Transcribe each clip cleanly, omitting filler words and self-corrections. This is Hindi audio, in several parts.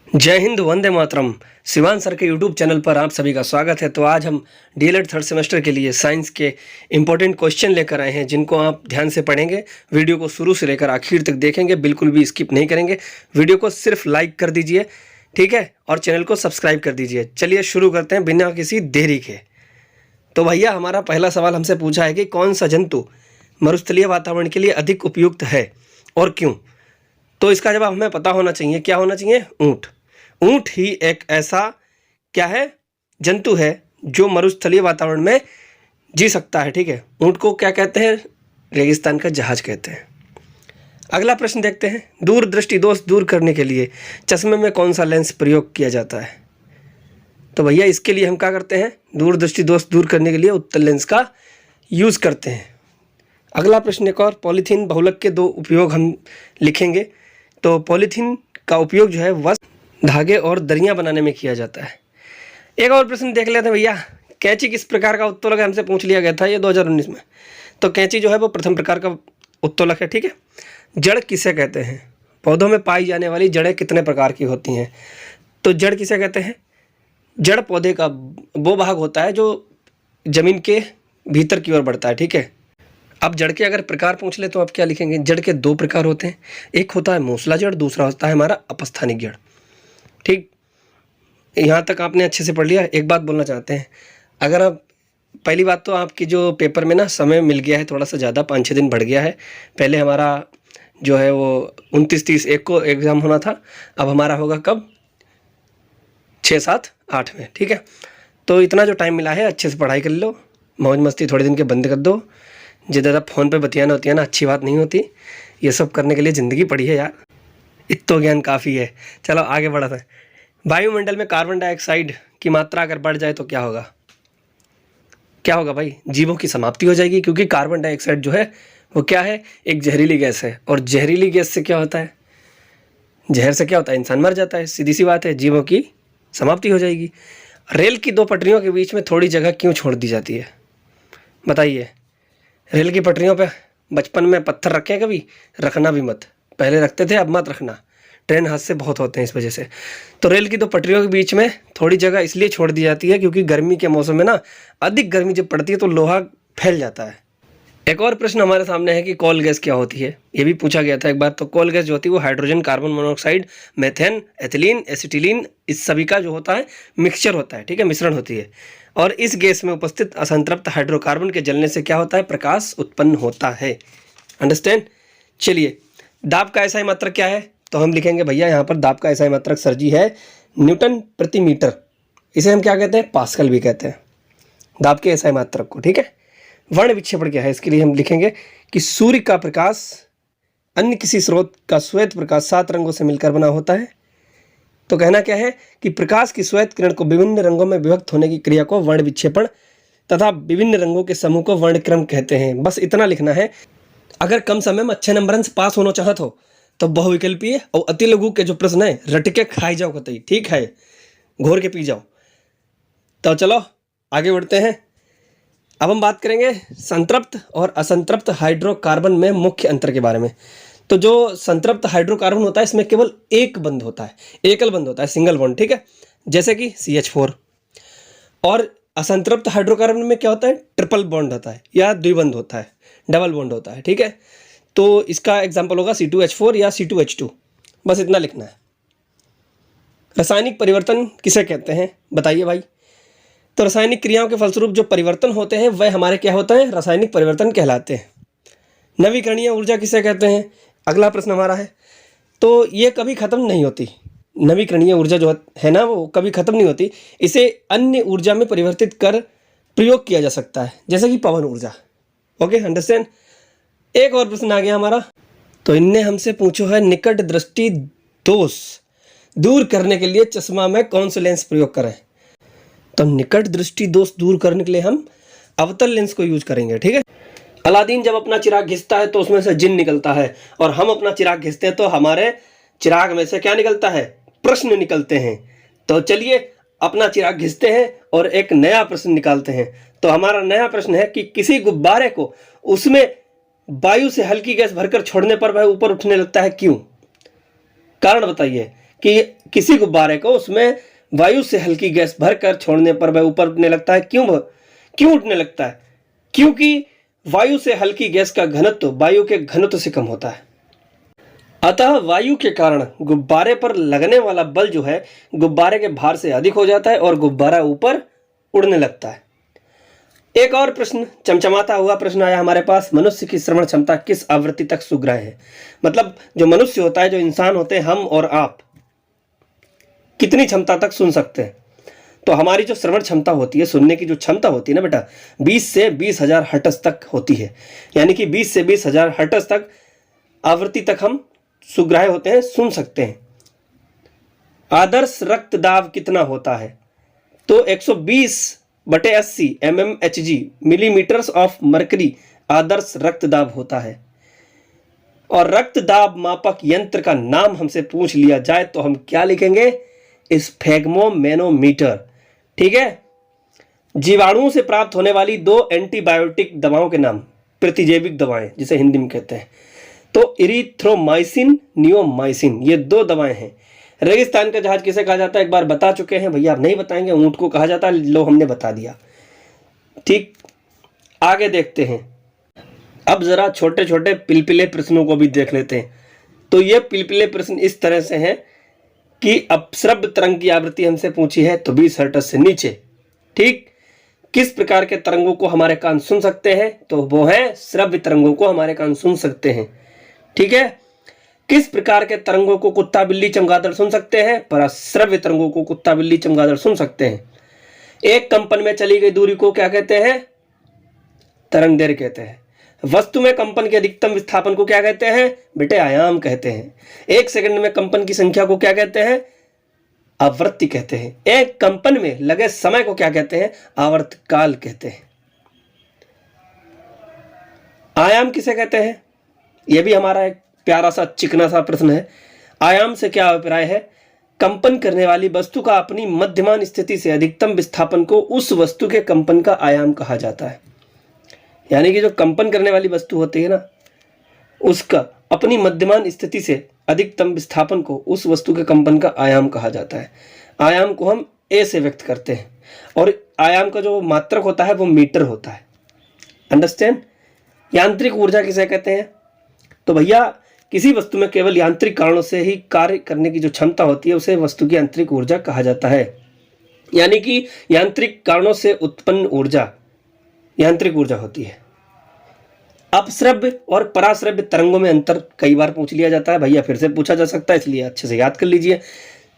जय हिंद, वंदे मातरम। शिवान सर के यूट्यूब चैनल पर आप सभी का स्वागत है। तो आज हम डीएलएड थर्ड सेमेस्टर के लिए साइंस के इंपॉर्टेंट क्वेश्चन लेकर आए हैं, जिनको आप ध्यान से पढ़ेंगे। वीडियो को शुरू से लेकर आखिर तक देखेंगे, बिल्कुल भी स्किप नहीं करेंगे। वीडियो को सिर्फ लाइक कर दीजिए, ठीक है, और चैनल को सब्सक्राइब कर दीजिए। चलिए शुरू करते हैं बिना किसी देरी के। तो भैया, हमारा पहला सवाल हमसे पूछा है कि कौन सा जंतु मरुस्थलीय वातावरण के लिए अधिक उपयुक्त है और क्यों। तो इसका जवाब हमें पता होना चाहिए। क्या होना चाहिए? ऊँट। ऊँट ही एक ऐसा क्या है, जंतु है जो मरुस्थलीय वातावरण में जी सकता है, ठीक है। ऊँट को क्या कहते हैं? रेगिस्तान का जहाज कहते हैं। अगला प्रश्न देखते हैं। दूरदृष्टि दोष दूर करने के लिए चश्मे में कौन सा लेंस प्रयोग किया जाता है? तो भैया, इसके लिए हम क्या करते हैं? दूरदृष्टि दोष दूर करने के लिए उत्तल लेंस का यूज़ करते हैं। अगला प्रश्न एक और। पॉलीथीन बहुलक के दो उपयोग हम लिखेंगे। तो पॉलीथीन का उपयोग जो है वस्त्र, धागे और दरियां बनाने में किया जाता है। एक और प्रश्न देख लेते हैं भैया। कैंची किस प्रकार का उत्तोलक है? हमसे पूछ लिया गया था ये 2019 में। तो कैंची जो है वो प्रथम प्रकार का उत्तोलक है, ठीक है। जड़ किसे कहते हैं? पौधों में पाई जाने वाली जड़ें कितने प्रकार की होती हैं? तो जड़ किसे कहते हैं? जड़ पौधे का वो भाग होता है जो जमीन के भीतर की ओर बढ़ता है, ठीक है। अब जड़ के अगर प्रकार पूछ ले तो आप क्या लिखेंगे? जड़ के दो प्रकार होते हैं। एक होता है मूसला जड़, दूसरा होता है हमारा अपस्थानिक जड़, ठीक। यहाँ तक आपने अच्छे से पढ़ लिया। एक बात बोलना चाहते हैं, अगर आप पहली बात तो आपकी जो पेपर में ना समय मिल गया है थोड़ा सा ज़्यादा, 5-6 दिन बढ़ गया है। पहले हमारा जो है वो 29-30-1 को एग्ज़ाम होना था, अब हमारा होगा कब? 6-7-8 में, ठीक है। तो इतना जो टाइम मिला है अच्छे से पढ़ाई कर लो, मौज मस्ती थोड़े दिन के बंद कर दो। ज़्यादा फ़ोन पे बतियाना होती है ना, अच्छी बात नहीं होती। ये सब करने के लिए ज़िंदगी पड़ी है यार, इतना ज्ञान काफ़ी है। चलो आगे बढ़ाते हैं। वायुमंडल में कार्बन डाइऑक्साइड की मात्रा अगर बढ़ जाए तो क्या होगा? क्या होगा भाई? जीवों की समाप्ति हो जाएगी, क्योंकि कार्बन डाइऑक्साइड जो है वो क्या है? एक जहरीली गैस है। और जहरीली गैस से क्या होता है? जहर से क्या होता है? इंसान मर जाता है। सीधी सी बात है, जीवों की समाप्ति हो जाएगी। रेल की दो पटरियों के बीच में थोड़ी जगह क्यों छोड़ दी जाती है? बताइए। रेल की पटरियों पे बचपन में पत्थर रखे कभी? रखना भी मत। पहले रखते थे, अब मत रखना। ट्रेन हादसे बहुत होते हैं इस वजह से। तो रेल की दो पटरियों के बीच में थोड़ी जगह इसलिए छोड़ दी जाती है क्योंकि गर्मी के मौसम में ना अधिक गर्मी जब पड़ती है तो लोहा फैल जाता है। एक और प्रश्न हमारे सामने है कि कॉल गैस क्या होती है? ये भी पूछा गया था एक बार। तो कॉल गैस जो होती है वो hydrogen, carbon monoxide, methane, ethylene, acetylene, इस सभी का जो होता है मिक्सचर होता है, ठीक है, मिश्रण होती है। और इस गैस में उपस्थित असंतृप्त हाइड्रोकार्बन के जलने से क्या होता है? प्रकाश उत्पन्न होता है। अंडरस्टैंड? चलिए, दाब का एसआई मात्रक क्या है? तो हम लिखेंगे भैया यहाँ पर दाब का एसआई मात्रक सर जी है न्यूटन प्रति मीटर। इसे हम क्या कहते हैं? पास्कल भी कहते हैं, दाब के एसआई मात्रक को, ठीक है। वर्ण विक्षेपण क्या है? इसके लिए हम लिखेंगे कि सूर्य का प्रकाश अन्य किसी स्रोत का श्वेत प्रकाश 7 रंगों से मिलकर बना होता है। तो कहना क्या है कि प्रकाश की श्वेत किरण को विभिन्न रंगों में विभक्त होने की क्रिया को वर्ण विक्षेपण तथा विभिन्न रंगों के समूह को वर्णक्रम कहते हैं। बस इतना लिखना है। अगर कम समय में अच्छे नंबर से पास होना चाहत हो तो बहुविकल्पीय और अति लघु के जो प्रश्न है रट के खाई जाओ कतई, ठीक है, घोर के पी जाओ। तो चलो आगे बढ़ते हैं। अब हम बात करेंगे संतृप्त और असंतृप्त हाइड्रोकार्बन में मुख्य अंतर के बारे में। तो जो संतृप्त हाइड्रोकार्बन होता है इसमें केवल एक बंध होता है, एकल बंध होता है, सिंगल बॉन्ड, ठीक है, जैसे कि CH4। और असंतृप्त हाइड्रोकार्बन में क्या होता है? ट्रिपल बॉन्ड होता है या द्विबंध होता है, डबल बॉन्ड होता है, ठीक है। तो इसका एग्जाम्पल होगा C2H4 या C2H2। बस इतना लिखना है। रासायनिक परिवर्तन किसे कहते हैं? बताइए भाई। तो रासायनिक क्रियाओं के फलस्वरूप जो परिवर्तन होते हैं वह हमारे क्या होते हैं? रासायनिक परिवर्तन कहलाते हैं। नवीकरणीय ऊर्जा किसे कहते हैं? अगला प्रश्न हमारा है। तो ये कभी ख़त्म नहीं होती। नवीकरणीय ऊर्जा जो है ना वो कभी ख़त्म नहीं होती। इसे अन्य ऊर्जा में परिवर्तित कर प्रयोग किया जा सकता है, जैसे कि पवन ऊर्जा। Okay, understand? एक और प्रश्न आ गया हमारा। तो इनने हमसे पूछो है निकट दृष्टि दोष दूर करने के लिए चश्मा में कौन सा लेंस प्रयोग करें? तो निकट दृष्टि दोष दूर करने के लिए हम अवतल लेंस को यूज करेंगे, ठीक है। अलादीन जब अपना चिराग घिसता है तो उसमें से जिन निकलता है, और हम अपना चिराग घिसते हैं तो हमारे चिराग में से क्या निकलता है? प्रश्न निकलते हैं। तो चलिए अपना चिराग घिसते हैं और एक नया प्रश्न निकालते हैं। तो हमारा नया प्रश्न है कि किसी गुब्बारे को उसमें वायु से हल्की गैस भरकर छोड़ने पर वह ऊपर उठने लगता है, क्यों? कारण बताइए। कि किसी गुब्बारे को उसमें वायु से हल्की गैस भरकर छोड़ने पर वह ऊपर उठने लगता है। क्यों उठने लगता है? क्योंकि वायु से हल्की गैस का घनत्व वायु के घनत्व से कम होता है। अतः वायु के कारण गुब्बारे पर लगने वाला बल जो है गुब्बारे के भार से अधिक हो जाता है और गुब्बारा ऊपर उड़ने लगता है। एक और प्रश्न, चमचमाता हुआ प्रश्न आया हमारे पास, मनुष्य की श्रवण क्षमता किस आवृत्ति तक सुग्राह्य है? मतलब जो मनुष्य होता है, जो इंसान होते हैं, हम और आप कितनी क्षमता तक सुन सकते हैं? तो हमारी जो श्रवण क्षमता होती है, सुनने की जो क्षमता होती है ना बेटा, 20 से 20,000 हर्ट्ज तक होती है। यानी कि 20 से 20,000 हर्ट्ज तक आवृत्ति तक हम सुग्राह्य होते हैं, सुन सकते हैं। आदर्श रक्त दाब कितना होता है? तो 120/80 mmHg मिलीमीटर्स ऑफ मरकरी आदर्श रक्त दाब होता है। और रक्त दाब मापक यंत्र का नाम हमसे पूछ लिया जाए तो हम क्या लिखेंगे? स्फेग्मोमेनोमीटर। ठीक है। जीवाणुओं से प्राप्त होने वाली 2 एंटीबायोटिक दवाओं के नाम, प्रतिजैविक दवाएं जिसे हिंदी में कहते हैं, तो इरिथ्रोमाइसिन, नियोमाइसिन, ये 2 दवाएं हैं। रेगिस्तान का जहाज किसे कहा जाता है? एक बार बता चुके हैं भैया, आप नहीं बताएंगे। ऊंट को कहा जाता है, लो हमने बता दिया। ठीक, आगे देखते हैं। अब जरा छोटे छोटे पिलपिले प्रश्नों को भी देख लेते हैं। तो ये पिलपिले प्रश्न इस तरह से हैं कि अपश्रव्य तरंग की आवृत्ति हमसे पूछी है तो 20 हर्ट्ज से नीचे। ठीक, किस प्रकार के तरंगों को हमारे कान सुन सकते हैं? तो वो है श्रव्य तरंगों को हमारे कान सुन सकते हैं। ठीक है। किस प्रकार के तरंगों को कुत्ता बिल्ली चमगादड़ सुन सकते हैं? पराश्रव्य तरंगों को कुत्ता बिल्ली चमगादड़ सुन सकते हैं। एक कंपन में चली गई दूरी को क्या कहते हैं? तरंगदैर्घ्य कहते हैं। वस्तु में कंपन के अधिकतम विस्थापन को क्या कहते हैं? बेटे आयाम कहते हैं। 1 सेकंड में कंपन की संख्या को क्या कहते हैं? आवृत्ति कहते हैं। एक कंपन में लगे समय को क्या कहते हैं? आवर्तकाल कहते हैं। आयाम किसे कहते हैं? यह भी हमारा एक प्यारा सा चिकना सा प्रश्न है। आयाम से क्या अभिप्राय है? कंपन करने वाली वस्तु का अपनी मध्यमान स्थिति से अधिकतम विस्थापन को उस वस्तु के कंपन का आयाम कहा जाता है। यानी कि जो कंपन करने वाली वस्तु होती है ना, उसका अपनी मध्यमान स्थिति से अधिकतम विस्थापन को उस वस्तु के कंपन का आयाम कहा जाता है। आयाम को हम ए से व्यक्त करते हैं और आयाम का जो मात्रक होता है वो मीटर होता है। अंडरस्टैंड? यांत्रिक ऊर्जा किसे कहते हैं? तो भैया किसी वस्तु में केवल यांत्रिक कारणों से ही कार्य करने की जो क्षमता होती है उसे वस्तु की यांत्रिक ऊर्जा कहा जाता है। यानी कि यांत्रिक कारणों से उत्पन्न ऊर्जा यांत्रिक ऊर्जा होती है। अपश्रव्य और पराश्रव्य तरंगों में अंतर कई बार पूछ लिया जाता है भैया, फिर से पूछा जा सकता है, इसलिए अच्छे से याद कर लीजिए।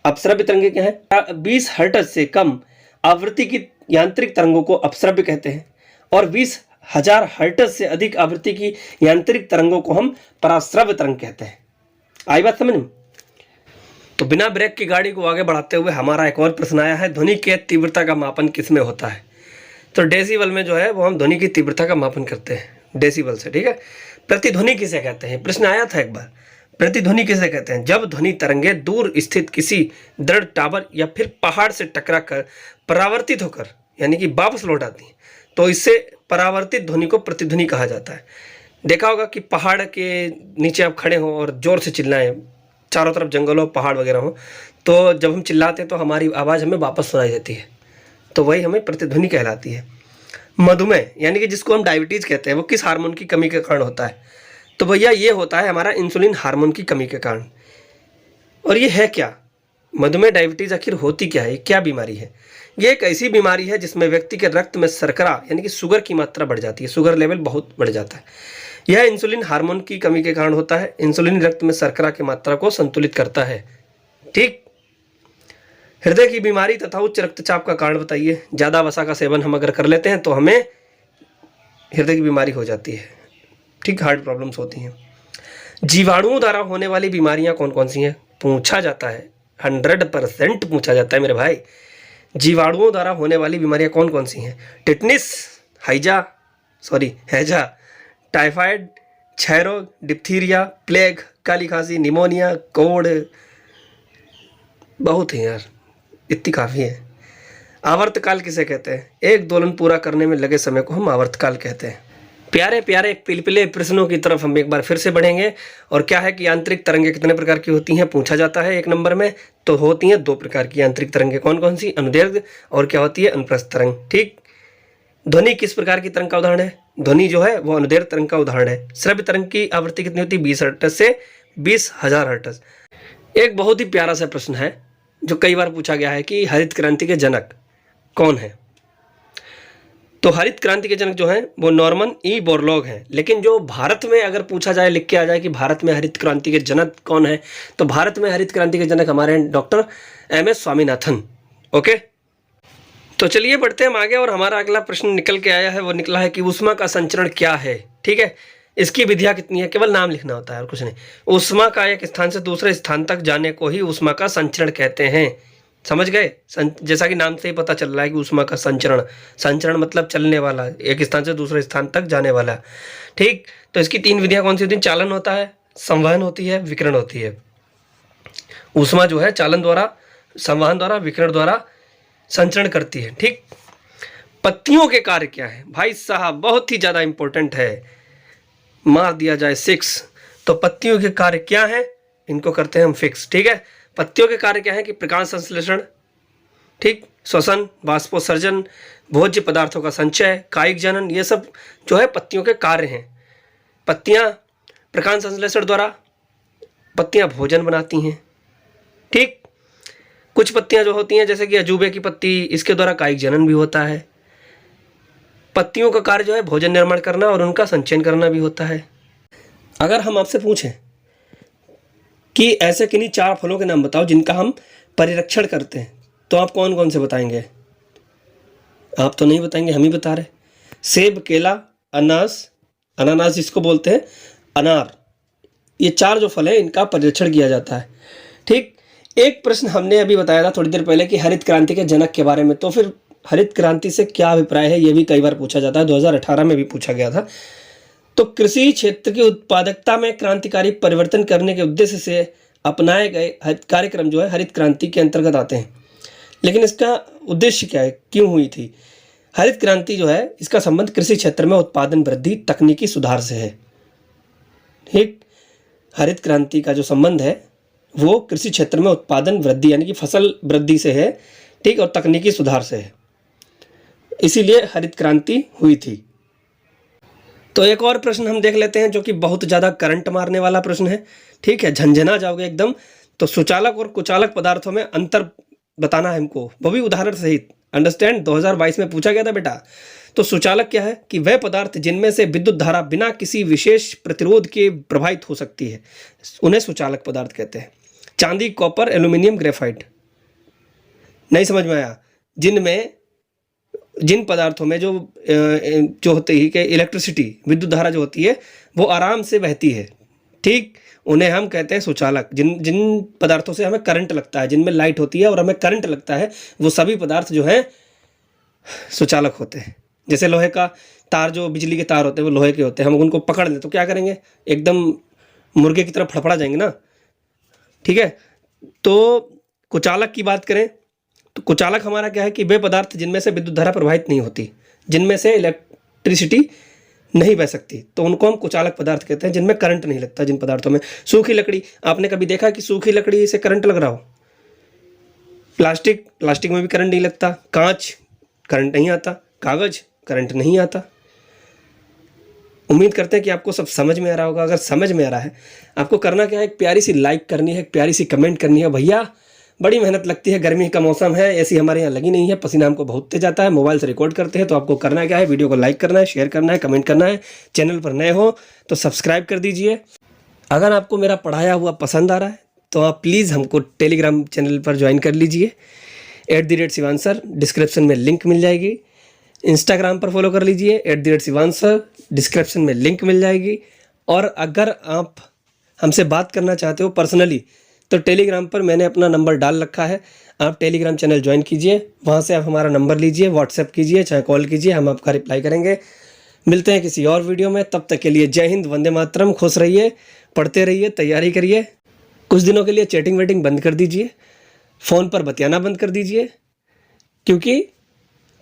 अपश्रव्य तरंगें क्या है? 20 हर्ट्ज से कम आवृत्ति की यांत्रिक तरंगों को अपश्रव्य कहते हैं और 20,000 हर्ट्ज से अधिक आवृत्ति की यांत्रिक तरंगों को हम पराश्रव्य तरंग कहते हैं। आई बात समझ में? तो बिना ब्रेक की गाड़ी को आगे बढ़ाते हुए हमारा एक और प्रश्न आया है, ध्वनि के तीव्रता का मापन किसमें होता है? तो डेसिबल में जो है वो हम ध्वनि की तीव्रता का मापन करते हैं डेसिबल से। ठीक है। प्रतिध्वनि किसे कहते हैं? प्रश्न आया था एक बार। प्रतिध्वनि किसे कहते हैं? जब ध्वनि तरंगे दूर स्थित किसी दृढ़ टावर या फिर पहाड़ से टकरा कर परावर्तित होकर यानी कि वापस लौट आती हैं तो इससे परावर्तित ध्वनि को प्रतिध्वनि कहा जाता है। देखा होगा कि पहाड़ के नीचे आप खड़े हो और जोर से चिल्लाएं, चारों तरफ जंगल हो, पहाड़ वगैरह हो, तो जब हम चिल्लाते हैं तो हमारी आवाज़ हमें वापस सुनाई देती है, तो वही हमें प्रतिध्वनि कहलाती है। मधुमेह यानी कि जिसको हम डायबिटीज़ कहते हैं, वो किस हार्मोन की कमी के कारण होता है? तो भैया ये होता है हमारा इंसुलिन हार्मोन की कमी के कारण। और ये है क्या? मधुमेह डायबिटीज़ आखिर होती क्या है? क्या बीमारी है? ये एक ऐसी बीमारी है जिसमें व्यक्ति के रक्त में शर्करा यानी कि शुगर की मात्रा बढ़ जाती है, शुगर लेवल बहुत बढ़ जाता है। यह इंसुलिन हार्मोन की कमी के कारण होता है। इंसुलिन रक्त में शर्करा की मात्रा को संतुलित करता है। ठीक। हृदय की बीमारी तथा उच्च रक्तचाप का कारण बताइए। ज़्यादा वसा का सेवन हम अगर कर लेते हैं तो हमें हृदय की बीमारी हो जाती है। ठीक, हार्ट प्रॉब्लम्स होती हैं। जीवाणुओं द्वारा होने वाली बीमारियां कौन कौन सी हैं? पूछा जाता है, 100% पूछा जाता है मेरे भाई। जीवाणुओं द्वारा होने वाली बीमारियां कौन कौन सी हैं? टिटनिस, हैजा, टाइफाइड, क्षय रोग, डिप्थीरिया, प्लेग, काली खांसी, निमोनिया, कोढ़, बहुत है यार, इतनी काफ़ी है। आवर्तकाल किसे कहते हैं? एक दोलन पूरा करने में लगे समय को हम आवर्तकाल कहते हैं। प्यारे प्यारे पिलपिले प्रश्नों की तरफ हम एक बार फिर से बढ़ेंगे। और क्या है कि आंतरिक तरंगें कितने प्रकार की होती हैं पूछा जाता है 1 नंबर में। तो होती हैं 2 प्रकार की आंतरिक तरंगें, कौन कौन सी? अनुदैर्घ्य और क्या होती है? अनुप्रस्थ तरंग। ठीक। ध्वनि किस प्रकार की तरंग का उदाहरण है? ध्वनि जो है वो अनुदैर्घ्य तरंग का उदाहरण है। श्रव्य तरंग की आवृत्ति कितनी होती है? 20 हर्ट्ज से 20,000 हर्ट्ज। एक बहुत ही प्यारा सा प्रश्न है जो कई बार पूछा गया है कि हरित क्रांति के जनक कौन है? तो हरित क्रांति के जनक जो हैं वो नॉर्मन ई बोरलॉग हैं। लेकिन जो भारत में अगर पूछा जाए, लिख के आ जाए कि भारत में हरित क्रांति के जनक कौन है, तो भारत में हरित क्रांति के जनक हमारे हैं डॉक्टर एम.एस. स्वामीनाथन। ओके, तो चलिए बढ़ते हैं हम आगे। और हमारा अगला प्रश्न निकल के आया है, वो निकला है कि ऊष्मा का संचरण क्या है। ठीक है, इसकी विधियां कितनी है? केवल नाम लिखना होता है और कुछ नहीं। ऊष्मा का एक स्थान से दूसरे स्थान तक जाने को ही ऊष्मा का संचरण कहते हैं। समझ गए? जैसा कि नाम से ही पता चल रहा है कि ऊष्मा का संचरण, संचरण मतलब चलने वाला, एक स्थान से दूसरे स्थान तक जाने वाला। ठीक, तो इसकी 3 विधियां कौन सी होती हैं? चालन होता है, संवहन होती है, विकिरण होती है। ऊष्मा जो है चालन द्वारा, संवहन द्वारा, विकिरण द्वारा संचरण करती है। ठीक, पत्तियों के कार्य क्या है? भाई साहब बहुत ही ज्यादा इंपॉर्टेंट है, मार दिया जाए 6। तो पत्तियों के कार्य क्या है, इनको करते हैं हम फिक्स। ठीक है, पत्तियों के कार्य क्या है कि प्रकाश संश्लेषण, ठीक, श्वसन, वाष्पोत्सर्जन, भोज्य पदार्थों का संचय, कायिक जनन, ये सब जो है पत्तियों के कार्य हैं। पत्तियां प्रकाश संश्लेषण द्वारा पत्तियां भोजन बनाती हैं। ठीक, कुछ पत्तियां जो होती हैं जैसे कि अजूबे की पत्ती, इसके द्वारा कायिक जनन भी होता है। पत्तियों का कार्य जो है भोजन निर्माण करना और उनका संचयन करना भी होता है। अगर हम आपसे पूछें कि ऐसे किन्हीं 4 फलों के नाम बताओ जिनका हम परिरक्षण करते हैं, तो आप कौन कौन से बताएंगे? आप तो नहीं बताएंगे, हम ही बता रहे। सेब, केला, अनानास जिसको बोलते हैं, अनार, ये 4 जो फल हैं इनका परिरक्षण किया जाता है। ठीक, एक प्रश्न हमने अभी बताया था थोड़ी देर पहले कि हरित क्रांति के जनक के बारे में, तो फिर हरित क्रांति से क्या अभिप्राय है ये भी कई बार पूछा जाता है। 2018 में भी पूछा गया था। तो कृषि क्षेत्र की उत्पादकता में क्रांतिकारी परिवर्तन करने के उद्देश्य से अपनाए गए कार्यक्रम जो है हरित क्रांति के अंतर्गत आते हैं। लेकिन इसका उद्देश्य क्या है, क्यों हुई थी हरित क्रांति जो है? इसका संबंध कृषि क्षेत्र में उत्पादन वृद्धि, तकनीकी सुधार से है। ठीक, हरित क्रांति का जो संबंध है वो कृषि क्षेत्र में उत्पादन वृद्धि यानी कि फसल वृद्धि से है। ठीक, और तकनीकी सुधार से है, इसीलिए हरित क्रांति हुई थी। तो एक और प्रश्न हम देख लेते हैं जो कि बहुत ज़्यादा करंट मारने वाला प्रश्न है। ठीक है, झंझना जाओगे एकदम। तो सुचालक और कुचालक पदार्थों में अंतर बताना है हमको, वो भी उदाहरण सहित। अंडरस्टैंड, 2022 में पूछा गया था बेटा। तो सुचालक क्या है कि वह पदार्थ जिनमें से विद्युत धारा बिना किसी विशेष प्रतिरोध के प्रवाहित हो सकती है, उन्हें सुचालक पदार्थ कहते हैं। चांदी, कॉपर, एल्यूमिनियम, ग्रेफाइट। नहीं समझ में आया? जिन पदार्थों में जो होती है कि इलेक्ट्रिसिटी, विद्युत धारा जो होती है वो आराम से बहती है। ठीक, उन्हें हम कहते हैं सुचालक। जिन पदार्थों से हमें करंट लगता है, जिनमें लाइट होती है और हमें करंट लगता है, वो सभी पदार्थ जो हैं सुचालक होते हैं। जैसे लोहे का तार, जो बिजली के तार होते हैं वो लोहे के होते हैं, हम उनको पकड़ लें तो क्या करेंगे? एकदम मुर्गे की तरह फड़फड़ा जाएंगे ना। ठीक है, तो कुचालक की बात करें तो कुचालक हमारा क्या है कि वे पदार्थ जिनमें से विद्युत धारा प्रवाहित नहीं होती, जिनमें से इलेक्ट्रिसिटी नहीं बह सकती, तो उनको हम कुचालक पदार्थ कहते हैं। जिनमें करंट नहीं लगता, जिन पदार्थों में। सूखी लकड़ी, आपने कभी देखा कि सूखी लकड़ी से करंट लग रहा हो? प्लास्टिक में भी करंट नहीं लगता। कांच, करंट नहीं आता। कागज, करंट नहीं आता। उम्मीद करते हैं कि आपको सब समझ में आ रहा होगा। अगर समझ में आ रहा है, आपको करना क्या है, एक प्यारी सी लाइक करनी है, एक प्यारी सी कमेंट करनी है। भैया बड़ी मेहनत लगती है, गर्मी का मौसम है, ऐसी हमारे यहाँ लगी नहीं है, पसीना हमको बहुत तेज आता है। मोबाइल से रिकॉर्ड करते हैं, तो आपको करना क्या है, वीडियो को लाइक करना है, शेयर करना है, कमेंट करना है। चैनल पर नए हो तो सब्सक्राइब कर दीजिए। अगर आपको मेरा पढ़ाया हुआ पसंद आ रहा है तो आप प्लीज़ हमको टेलीग्राम चैनल पर ज्वाइन कर लीजिए, @शिवानसर, डिस्क्रिप्शन में लिंक मिल जाएगी। इंस्टाग्राम पर फॉलो कर लीजिए, @शिवानसर, डिस्क्रिप्शन में लिंक मिल जाएगी। और अगर आप हमसे बात करना चाहते हो पर्सनली, तो टेलीग्राम पर मैंने अपना नंबर डाल रखा है। आप टेलीग्राम चैनल ज्वाइन कीजिए, वहाँ से आप हमारा नंबर लीजिए, व्हाट्सएप कीजिए, चाहे कॉल कीजिए, हम आपका रिप्लाई करेंगे। मिलते हैं किसी और वीडियो में, तब तक के लिए जय हिंद, वंदे मातरम। खुश रहिए, पढ़ते रहिए, तैयारी करिए। कुछ दिनों के लिए चैटिंग वेटिंग बंद कर दीजिए, फ़ोन पर बतियाना बंद कर दीजिए, क्योंकि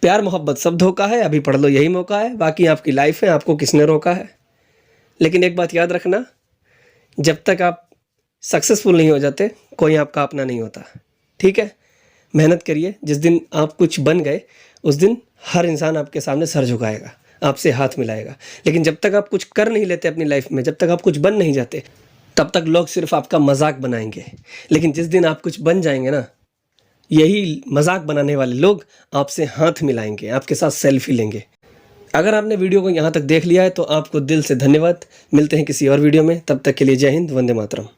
प्यार मोहब्बत सब धोखा है, अभी पढ़ लो यही मौका है, बाकी आपकी लाइफ है, आपको किसने रोका है। लेकिन एक बात याद रखना, जब तक आप सक्सेसफुल नहीं हो जाते कोई आपका अपना नहीं होता, ठीक है। मेहनत करिए, जिस दिन आप कुछ बन गए उस दिन हर इंसान आपके सामने सर झुकाएगा, आपसे हाथ मिलाएगा। लेकिन जब तक आप कुछ कर नहीं लेते अपनी लाइफ में, जब तक आप कुछ बन नहीं जाते, तब तक लोग सिर्फ आपका मजाक बनाएंगे। लेकिन जिस दिन आप कुछ बन जाएंगे ना, यही मजाक बनाने वाले लोग आपसे हाथ मिलाएंगे, आपके साथ सेल्फी लेंगे। अगर आपने वीडियो को यहाँ तक देख लिया है तो आपको दिल से धन्यवाद। मिलते हैं किसी और वीडियो में, तब तक के लिए जय हिंद, वंदे मातरम।